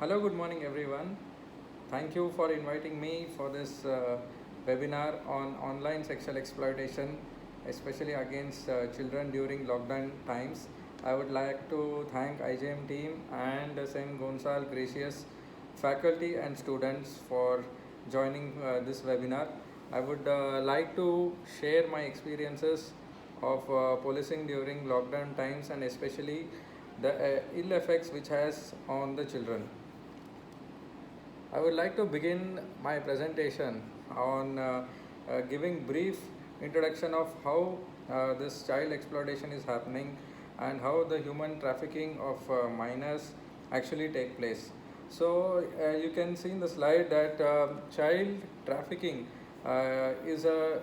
Hello, good morning, everyone. Thank you for inviting me for this webinar on online sexual exploitation, especially against children during lockdown times. I would like to thank IJM team and St. Gonçal Gracious faculty and students for joining this webinar. I would like to share my experiences of policing during lockdown times and especially the ill effects which has on the children. I would like to begin my presentation on giving brief introduction of how this child exploitation is happening and how the human trafficking of minors actually take place. So you can see in the slide that child trafficking is a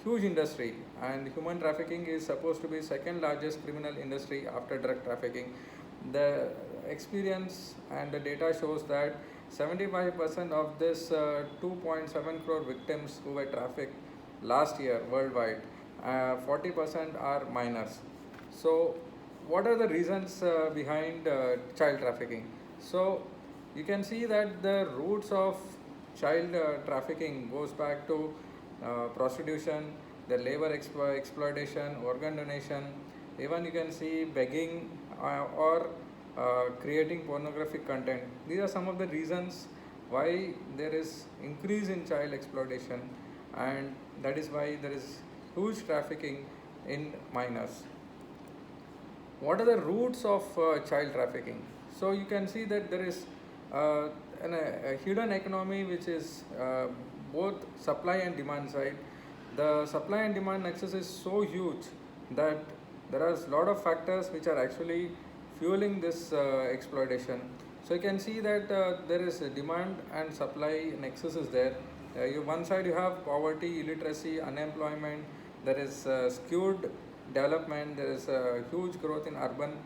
huge industry, and human trafficking is supposed to be second largest criminal industry after drug trafficking. The experience and the data shows that 75% of this 2.7 crore victims who were trafficked last year worldwide, 40% are minors. So what are the reasons behind child trafficking? So you can see that the roots of child trafficking goes back to prostitution, the labor exploitation, organ donation. Even you can see begging or creating pornographic content. These are some of the reasons why there is increase in child exploitation, and that is why there is huge trafficking in minors. What are the roots of child trafficking? So you can see that there is a hidden economy which is both supply and demand side. The supply and demand nexus is so huge that there are a lot of factors which are actually fueling this exploitation. So you can see that there is a demand and supply nexus is there. One side you have poverty, illiteracy, unemployment. There is skewed development. There is huge growth in urban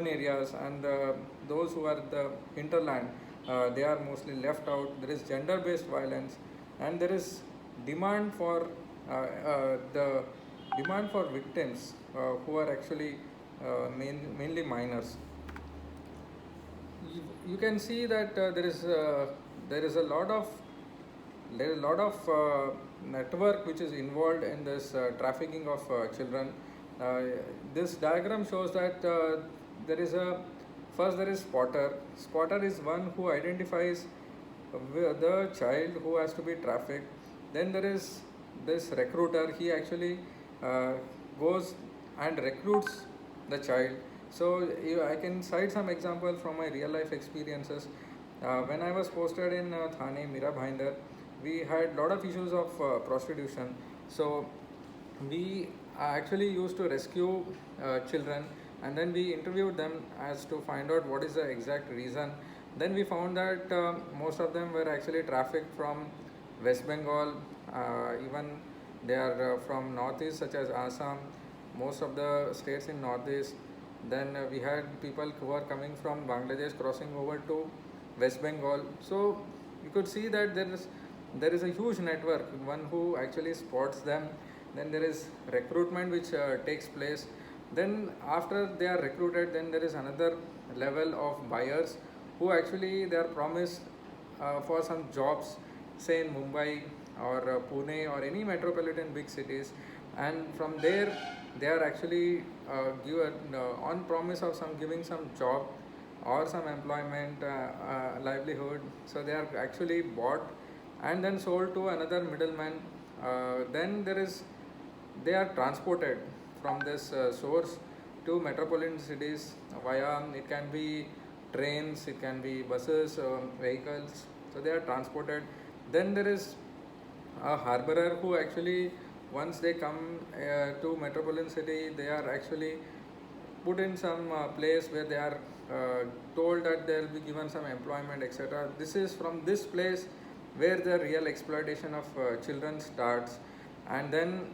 areas, and those who are the hinterland, they are mostly left out. There is gender-based violence, and there is demand for the demand for victims who are actually mainly minors. You can see that there is a lot of network which is involved in this trafficking of children. Uh, this diagram shows that there is a first there is spotter. Spotter is one who identifies the child who has to be trafficked. Then there is this recruiter. He actually goes and recruits the child. So I can cite some example from my real life experiences. When I was posted in Thane, Mira Bhinder, we had lot of issues of prostitution. So we actually used to rescue children, and then we interviewed them as to find out what is the exact reason. Then we found that most of them were actually trafficked from West Bengal. Even they are from northeast such as Assam, most of the states in northeast. Then we had people who were coming from Bangladesh crossing over to West Bengal. So you could see that there is a huge network, one who actually spots them. Then there is recruitment which takes place. Then after they are recruited, then there is another level of buyers who actually they are promised for some jobs, say in Mumbai or Pune or any metropolitan big cities, and from there they are actually given on promise of some giving some job or some employment, livelihood. So they are actually bought and then sold to another middleman. Then they are transported from this source to metropolitan cities via, it can be trains, it can be buses, vehicles. So they are transported. Then there is a harborer who actually, once they come to metropolitan city, they are actually put in some place where they are told that they will be given some employment, etc. This is from this place where the real exploitation of children starts, and then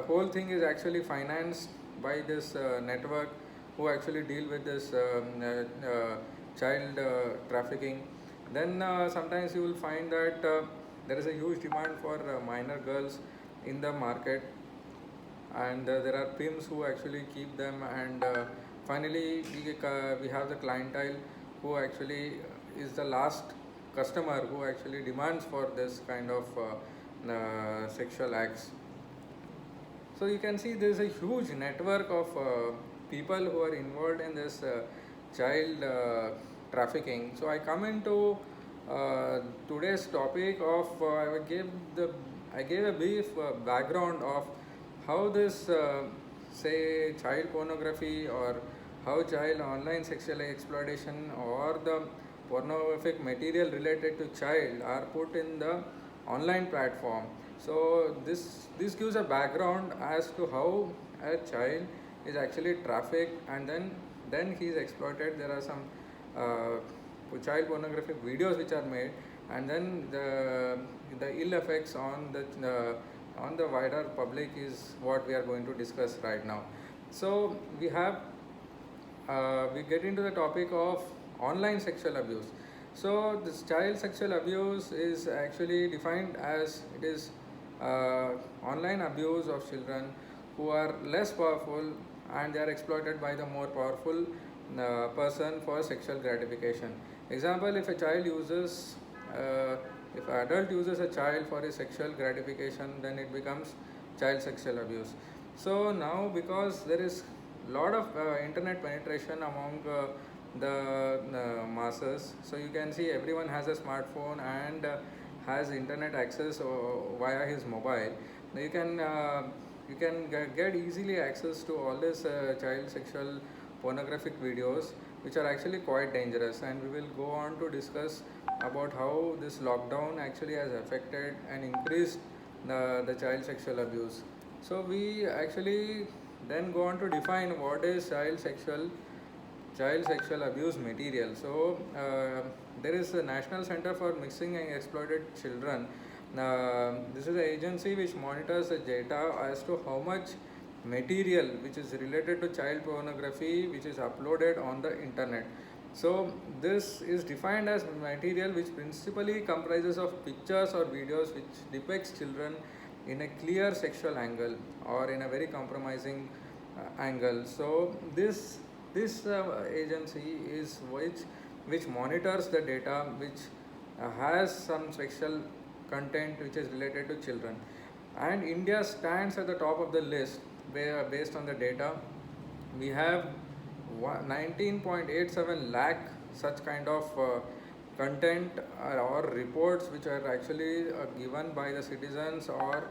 whole thing is actually financed by this network who actually deal with this child trafficking. Then sometimes you will find that there is a huge demand for minor girls in the market, and there are pimps who actually keep them, and finally we have the clientele who actually is the last customer who actually demands for this kind of sexual acts. So you can see there is a huge network of people who are involved in this child trafficking. So I come into today's topic of I gave a brief background of how this say child pornography or how child online sexual exploitation or the pornographic material related to child are put in the online platform. So this gives a background as to how a child is actually trafficked and then he is exploited. There are some child pornographic videos which are made, and then the ill effects on the wider public is what we are going to discuss right now. So we get into the topic of online sexual abuse. So this child sexual abuse is actually defined as it is online abuse of children who are less powerful and they are exploited by the more powerful person for sexual gratification. Example, if a child uses if an adult uses a child for his sexual gratification, then it becomes child sexual abuse. So now, because there is lot of internet penetration among the masses, so you can see everyone has a smartphone and has internet access via his mobile. Now you can get easily access to all this child sexual pornographic videos, which are actually quite dangerous, and we will go on to discuss about how this lockdown actually has affected and increased the child sexual abuse. So we actually then go on to define what is child sexual abuse material. So there is a National Center for Missing and Exploited Children. This is the agency which monitors the data as to how much material which is related to child pornography which is uploaded on the internet. So this is defined as material which principally comprises of pictures or videos which depicts children in a clear sexual angle or in a very compromising angle. So this agency is which monitors the data which has some sexual content which is related to children, and India stands at the top of the list where based on the data we have 19.87 lakh such kind of content or reports which are actually given by the citizens or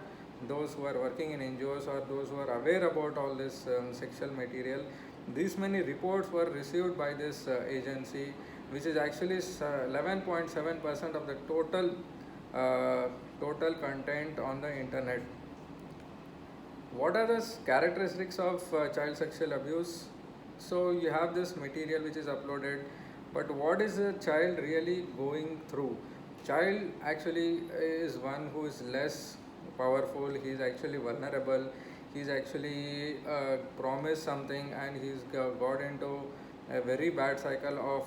those who are working in NGOs or those who are aware about all this sexual material. These many reports were received by this agency, which is actually 11.7% of the total content on the internet. What are the characteristics of child sexual abuse? So you have this material which is uploaded, but what is the child really going through? Child actually is one who is less powerful, he is actually vulnerable, he is actually promised something and he's got into a very bad cycle of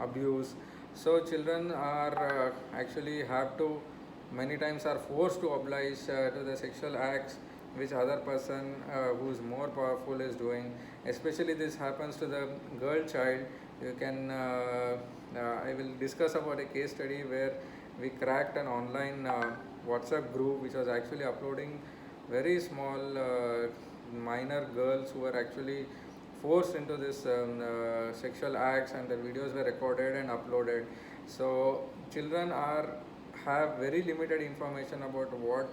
abuse. So children are actually have to many times are forced to oblige to the sexual acts which other person who is more powerful is doing. Especially this happens to the girl child. You can I will discuss about a case study where we cracked an online WhatsApp group which was actually uploading very small minor girls who were actually forced into this sexual acts, and the videos were recorded and uploaded. So children have very limited information about what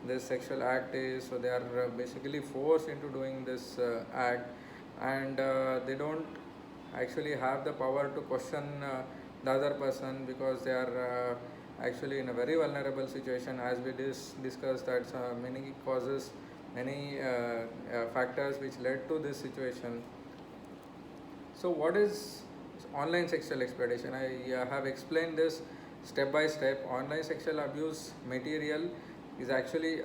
this sexual act is, so they are basically forced into doing this act, and they don't actually have the power to question the other person because they are actually in a very vulnerable situation, as we discussed that many causes, many factors which led to this situation. So what is online sexual exploitation? I have explained this step by step. Online sexual abuse material is actually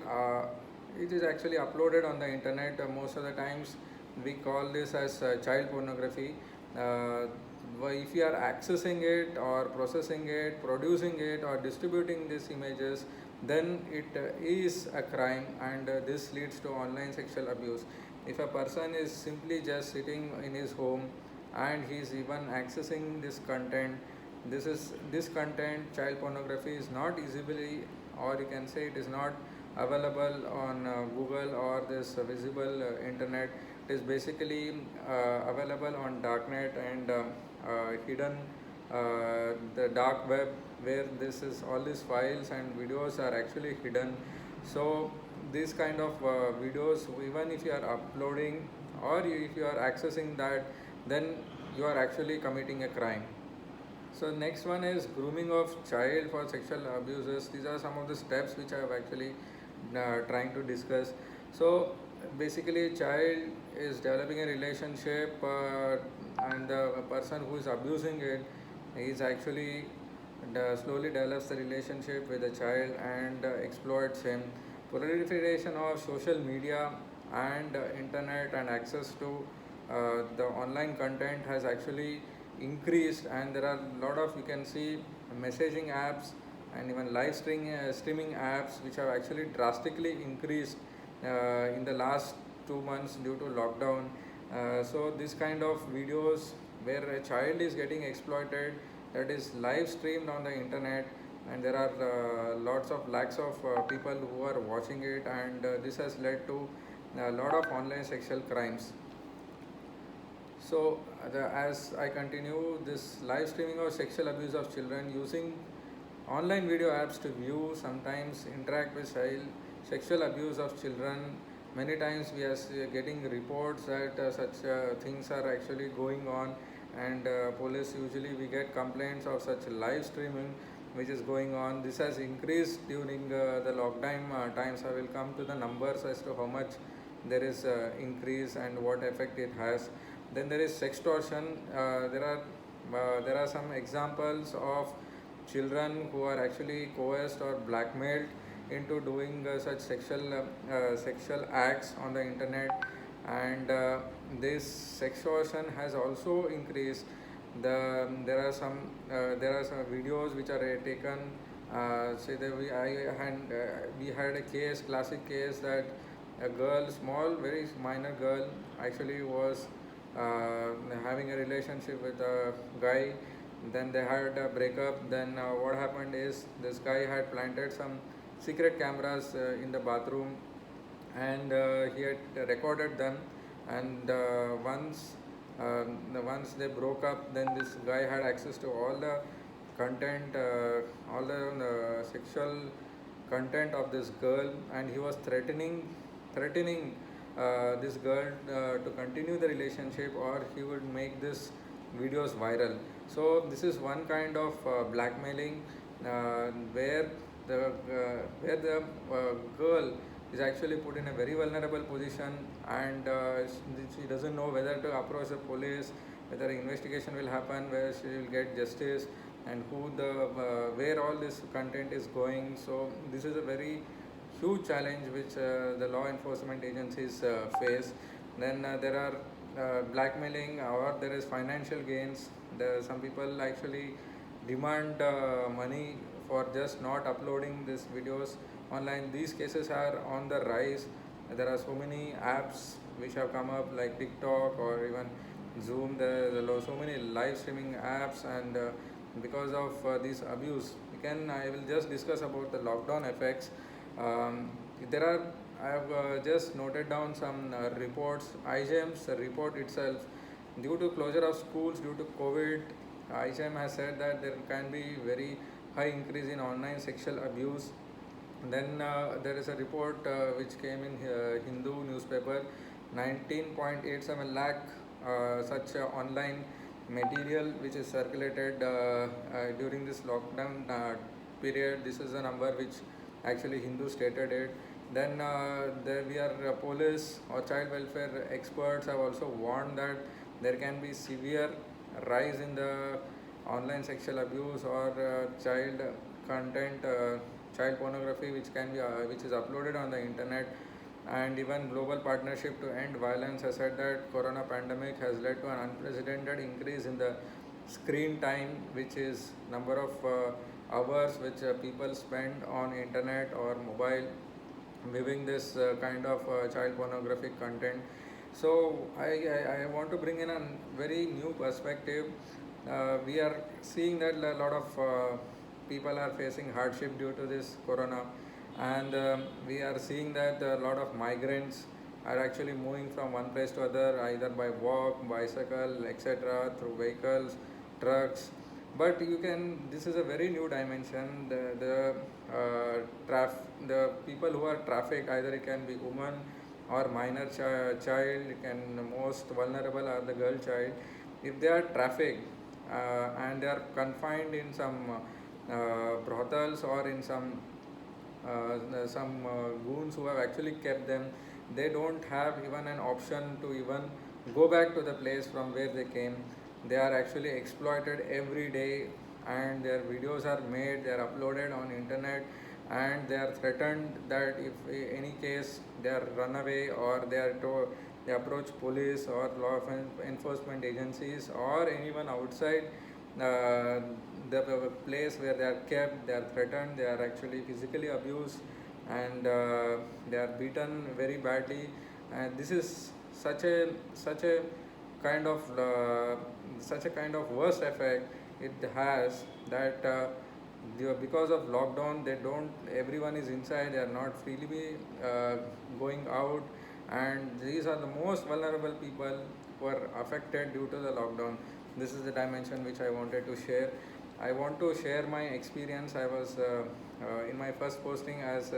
it is actually uploaded on the internet. Most of the times we call this as child pornography. If you are accessing it or processing it, producing it or distributing these images, then it is a crime, and this leads to online sexual abuse. If a person is simply just sitting in his home and he's even accessing this content. This content, child pornography, is not easily, or you can say it is not available on Google or this visible internet. It is basically available on darknet and hidden, the dark web, where this is all these files and videos are actually hidden. So these kind of videos, even if you are uploading or if you are accessing that, then you are actually committing a crime. So next one is grooming of child for sexual abuses. These are some of the steps which I have actually trying to discuss. So basically, child is developing a relationship, and the person who is abusing it is actually slowly develops the relationship with the child and exploits him. Proliferation of social media and internet and access to the online content has actually increased, and there are a lot of, you can see, messaging apps and even live streaming apps which have actually drastically increased in the last 2 months due to lockdown. So this kind of videos where a child is getting exploited, that is live streamed on the internet, and there are lots of lakhs of people who are watching it, and this has led to a lot of online sexual crimes. So, as I continue, this live streaming of sexual abuse of children using online video apps to view, sometimes interact with child, sexual abuse of children. Many times we are getting reports that such things are actually going on, and police, usually we get complaints of such live streaming which is going on. This has increased during the lockdown times. I will come to the numbers as to how much there is increase and what effect it has. Then there is sextortion. There are some examples of children who are actually coerced or blackmailed into doing such sexual acts on the internet, and this sextortion has also increased. There are some videos which are taken. Say that we had a classic case, that a girl, small, very minor girl, actually was having a relationship with a guy. Then they had a breakup. Then what happened is, this guy had planted some secret cameras in the bathroom, and he had recorded them. And once they broke up, then this guy had access to all the content, all the sexual content of this girl, and he was threatening this girl to continue the relationship, or he would make this videos viral. So this is one kind of blackmailing, where the girl is actually put in a very vulnerable position, and she doesn't know whether to approach the police, whether investigation will happen, where she will get justice, and where all this content is going. So this is a very huge challenge which the law enforcement agencies face. Then there are blackmailing, or there is financial gains. Some people actually demand money for just not uploading these videos online. These cases are on the rise. There are so many apps which have come up, like TikTok or even Zoom. There are so many live streaming apps, and because of this abuse, I will just discuss about the lockdown effects. There are I have just noted down some reports. IGM's report itself, due to closure of schools due to COVID, IGM has said that there can be very high increase in online sexual abuse. Then there is a report which came in Hindu newspaper, 19.87 lakh such online material which is circulated during this lockdown period. This is a number which actually Hindu stated it. Then there we are police or child welfare experts have also warned that there can be severe rise in the online sexual abuse or child content, child pornography which is uploaded on the internet. And even Global Partnership to End Violence has said that corona pandemic has led to an unprecedented increase in the screen time, which is number of hours which people spend on internet or mobile viewing this kind of child pornographic content. So I want to bring in a very new perspective. We are seeing that a lot of people are facing hardship due to this corona, and we are seeing that a lot of migrants are actually moving from one place to other, either by walk, bicycle, etc., through vehicles, trucks. But you can. This is a very new dimension. The people who are trafficked, either it can be women or minor child, can most vulnerable are the girl child. If they are trafficked and they are confined in some brothels or in some goons who have actually kept them, they don't have even an option to even go back to the place from where they came. They are actually exploited every day, and their videos are made, they are uploaded on internet, and they are threatened that if any case they are run away, or they approach police or law enforcement agencies or anyone outside uh, the place where they are kept, they are threatened, they are actually physically abused, and they are beaten very badly. And this is such a kind of such a kind of worst effect it has, that because of lockdown, they don't everyone is inside, they are not freely going out, and these are the most vulnerable people who are affected due to the lockdown. This is the dimension which I wanted to share. I want to share my experience. I was in my first posting as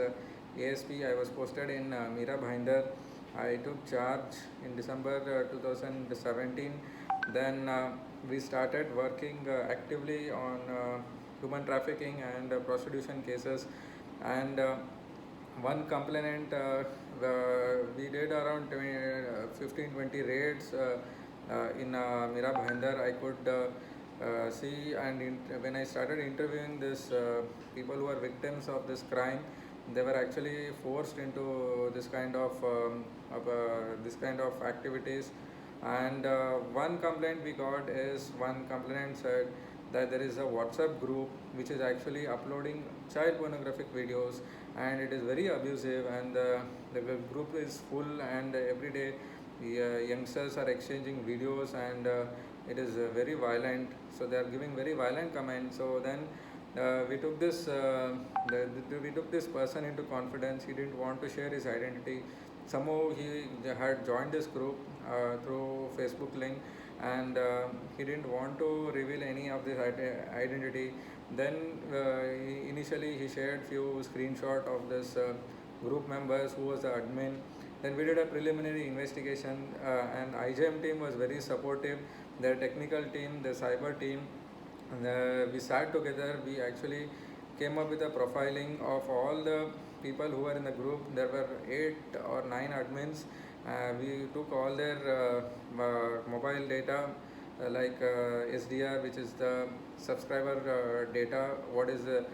ASP. I was posted in Mira Bhinder. I took charge in December 2017. Then we started working actively on human trafficking and prostitution cases. And one complainant, we did around 15-20 raids in Mira Bhinder. I could see, and when I started interviewing this people who are victims of this crime, they were actually forced into this kind of activities. And one complaint we got is, one complainant said that there is a WhatsApp group which is actually uploading child pornographic videos, and it is very abusive, and the group is full, and every day the youngsters are exchanging videos, and it is very violent. So they are giving very violent comments. So then we took this person into confidence. He didn't want to share his identity. Somehow he had joined this group through Facebook link, and he didn't want to reveal any of this identity. Then initially he shared few screenshot of this group members who was the admin. Then we did a preliminary investigation, and IJM team was very supportive. Their technical team, the cyber team, we sat together. We actually came up with a profiling of all the people who were in the group. There were 8 or 9 admins. We took all their mobile data, like SDR, which is the subscriber data, what is their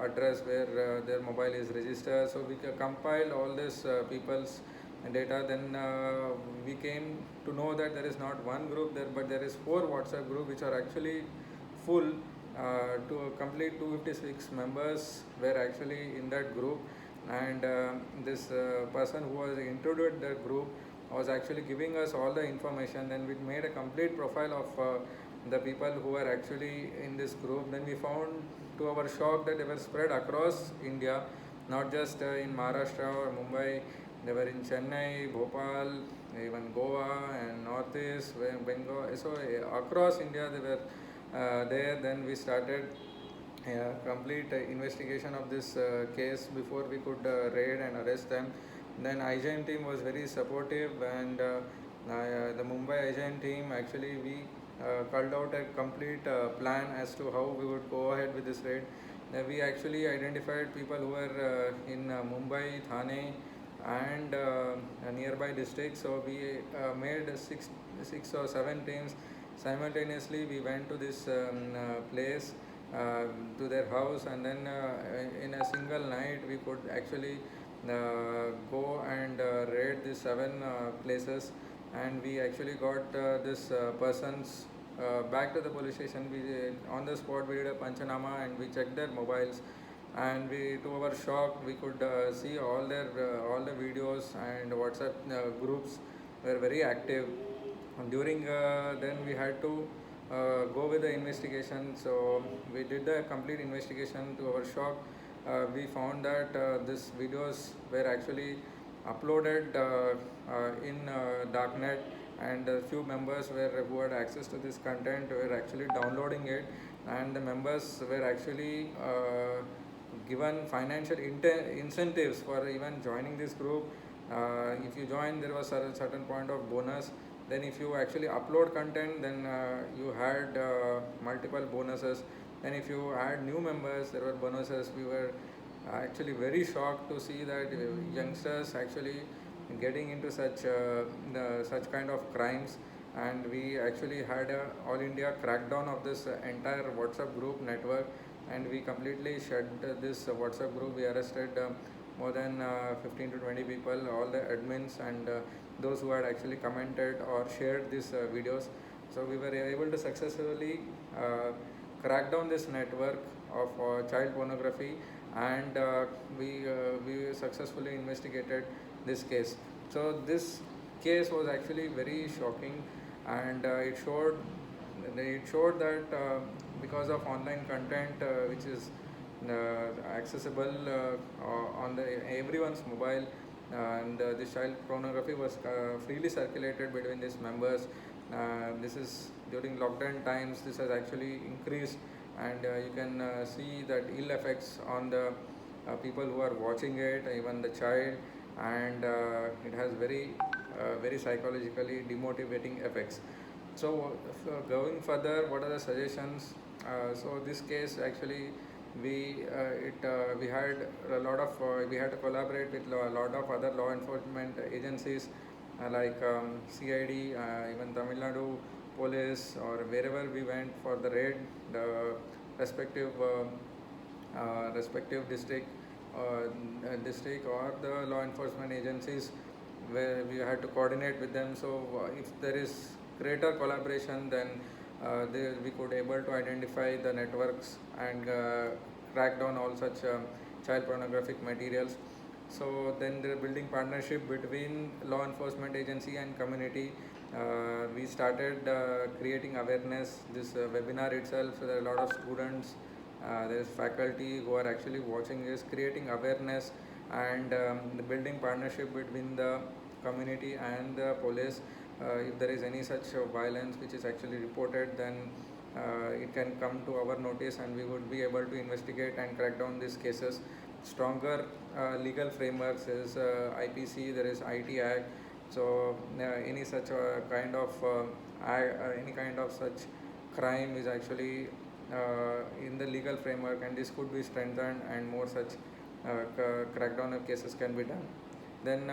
address where their mobile is registered. So we compiled all this people's data. Then we came to know that there is not one group there, but there is 4 WhatsApp group which are actually full. To complete 256 members were actually in that group, and this person who was introduced the group was actually giving us all the information. Then we made a complete profile of the people who were actually in this group. Then we found, to our shock, that they were spread across India, not just in Maharashtra or Mumbai. They were in Chennai, Bhopal, even Goa and Northeast, Bengal. So across India they were there. Then we started complete investigation of this case before we could raid and arrest them. Then IJN team was very supportive, and the Mumbai IJN team, actually we culled out a complete plan as to how we would go ahead with this raid. We actually identified people who were in Mumbai, Thane, and nearby districts. So we made six or seven teams. Simultaneously, we went to this place, to their house, and then in a single night we could actually go and raid these 7 places, and we actually got this persons back to the police station. On the spot we did a panchanama, and we checked their mobiles, and we, to our shock, we could see all the videos and WhatsApp groups were very active. During then we had to go with the investigation. So we did the complete investigation. To our shock, we found that these videos were actually uploaded in darknet, and a few members who had access to this content were actually downloading it, and the members were actually given financial incentives for even joining this group. If you join, there was a certain point of bonus. Then if you actually upload content, then you had multiple bonuses. Then if you add new members, there were bonuses. We were actually very shocked to see that youngsters actually getting into such kind of crimes. And we actually had a all India crackdown of this entire WhatsApp group network, and we completely shut this WhatsApp group. We arrested more than 15 to 20 people, all the admins, and those who had actually commented or shared these videos. So we were able to successfully crack down this network of child pornography, and we successfully investigated this case. So this case was actually very shocking, and it showed that because of online content which is accessible on everyone's mobile, and this child pornography was freely circulated between these members. This is during lockdown times. This has actually increased, and you can see that ill effects on the people who are watching it, even the child, and it has very psychologically demotivating effects. So going further, what are the suggestions? So this case actually, we had a lot of we had to collaborate with a lot of other law enforcement agencies like CID, even Tamil Nadu police, or wherever we went for the raid, the respective respective district or the law enforcement agencies, where we had to coordinate with them. So if there is greater collaboration, then we could able to identify the networks and crack down all such child pornographic materials. So then the building partnership between law enforcement agency and community. We started creating awareness. This webinar itself, so there are a lot of students, there is faculty who are actually watching this, creating awareness, and the building partnership between the community and the police. If there is any such violence which is actually reported, then it can come to our notice, and we would be able to investigate and crack down these cases. Stronger legal frameworks is IPC, there is IT Act. So any such any kind of such crime is actually in the legal framework, and this could be strengthened, and more such crackdown of cases can be done. Then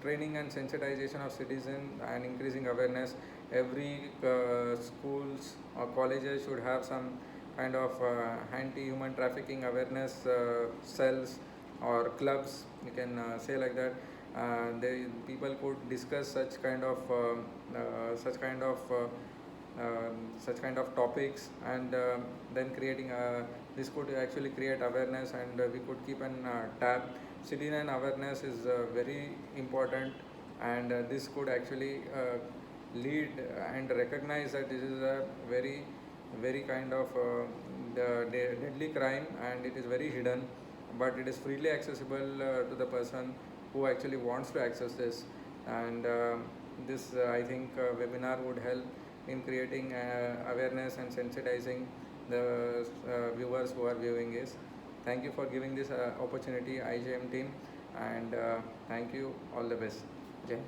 training and sensitization of citizens and increasing awareness. Every schools or colleges should have some kind of anti-human trafficking awareness cells or clubs, you can say like that. People could discuss such kind of topics, and then creating this could actually create awareness, and we could keep an tab. Citizen awareness is very important, and this could actually lead and recognize that this is a very kind of deadly crime, and it is very hidden, but it is freely accessible to the person who actually wants to access this. And this I think webinar would help in creating awareness and sensitizing the viewers who are viewing this. Thank you for giving this opportunity, IJM team, and thank you. All the best. Jai.